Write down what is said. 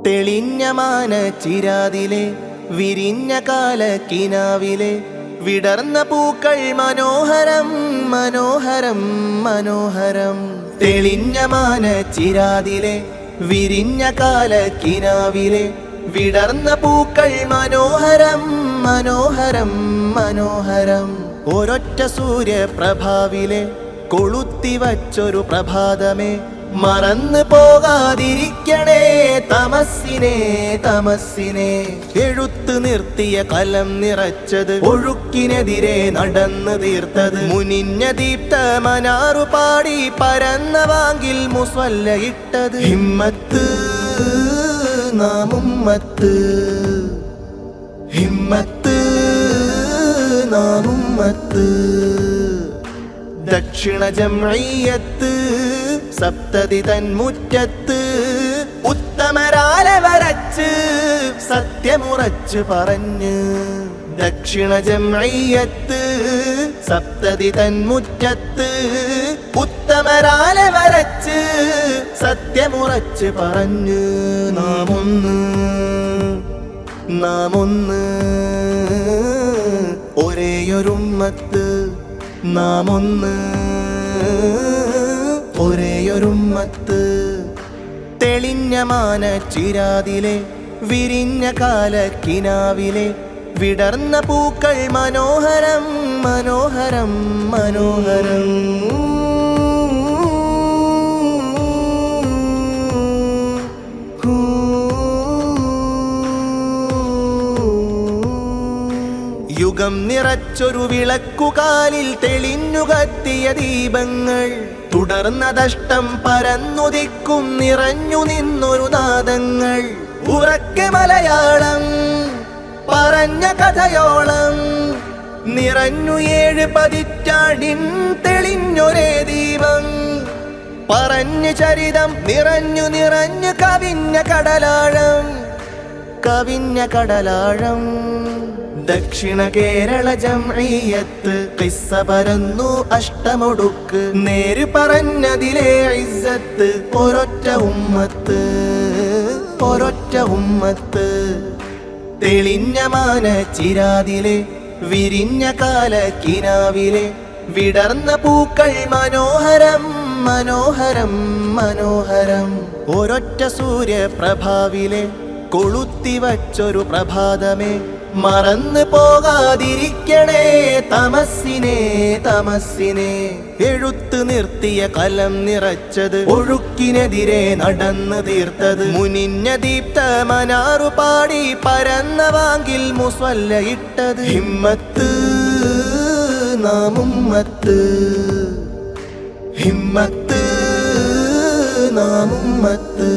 തെളിഞ്ഞ മാന ചിരാതിലെ വിരിഞ്ഞ കാലക്കിനാവിലെ വിടർന്ന പൂക്കൾ മനോഹരം മനോഹരം മനോഹരം. തെളിഞ്ഞ മാന ചിരാതിലെ വിരിഞ്ഞ കാലക്കിനാവിലെ വിടർന്ന പൂക്കൾ മനോഹരം മനോഹരം മനോഹരം. ഒരൊറ്റ സൂര്യപ്രഭാവിലെ കൊളുത്തി വച്ചൊരു പ്രഭാതമേ മറന്നു പോകാതിരിക്കണേ തമസ്സിനെ തമസ്സിനെ. എഴുത്ത് നിർത്തിയ കലം നിറച്ചത് ഒഴുക്കിനെതിരെ നടന്നു തീർത്തത് മുനിഞ്ഞ ദീപ്ത മനാറു പാടി പരന്ന വാങ്കിൽ മുസ്വല്ല ഇട്ടത്. ഹിമ്മത്ത് നാമുമ്മത്ത് ഹിമ്മത്ത് നാമുമ്മത്ത്. ദക്ഷിണ ജംഇയ്യത്ത് സപ്തതി തന്മുറ്റത്ത് ഉത്തമരാലെ വരച്ച് സത്യമുറച്ച് പറഞ്ഞ്. ദക്ഷിണ ജംഇയ്യത്ത് സപ്തതി തന്മുറ്റത്ത് ഉത്തമരാലെ വരച്ച് സത്യമുറച്ച് പറഞ്ഞ്. നാമൊന്ന് നാമൊന്ന് ഒരേയൊരുമ്മത്ത് നാമൊന്ന് ഒരേയൊരുമ്മത്ത്. തെളിഞ്ഞ മാന ചിരാതിലെ വിരിഞ്ഞ കാലക്കിനാവിലെ വിടർന്ന പൂക്കൾ മനോഹരം മനോഹരം മനോഹരം. യുഗം നിറച്ചൊരു വിളക്കുകാലിൽ തെളിഞ്ഞു കത്തിയ ദീപങ്ങൾ തുടർന്നതഷ്ടം പരന്നുദിക്കും നിറഞ്ഞു നിന്നൊരു നാദങ്ങൾ. ഉറക്കെ മലയാളം പറഞ്ഞ കഥയോളം നിറഞ്ഞു 7 പതിറ്റാണ്ടിൻ തെളിഞ്ഞൊരേ ദീപം. പറഞ്ഞു ചരിതം നിറഞ്ഞു നിറഞ്ഞു കവിഞ്ഞ കടലാഴം കവിഞ്ഞ കടലാഴം. ദക്ഷിണ കേരള ജംഇയ്യത്ത് ഖിസ്സ പരന്നു അഷ്ടമൊടുക്ക് നേര് പറഞ്ഞതിലെ ഇസ്സത്ത്. ഒരൊറ്റ ഉമ്മത്ത് ഒരൊറ്റ ഉമ്മത്ത്. തെളിഞ്ഞ മാന ചിരാതിലെ വിരിഞ്ഞ കാലക്കിനാവിലെ വിടർന്ന പൂക്കൾ മനോഹരം മനോഹരം മനോഹരം. ഒരൊറ്റ സൂര്യപ്രഭാവിലെ കൊളുത്തി വച്ചൊരു പ്രഭാതമേ മറന്നു പോകാതിരിക്കണേ തമസ്സിനെ തമസ്സിനെ. എഴുത്ത് നിർത്തിയ കലം നിറച്ചത് ഒഴുക്കിനെതിരെ നടന്നു തീർത്തത് മുനിഞ്ഞ ദീപ്ത മനാറു പാടി പരന്ന വാങ്കിൽ മുസ്വല്ല ഇട്ടത്. ഹിമ്മത്ത് നാമുമ്മത്ത് ഹിമ്മത്ത് നാമുമ്മത്ത്.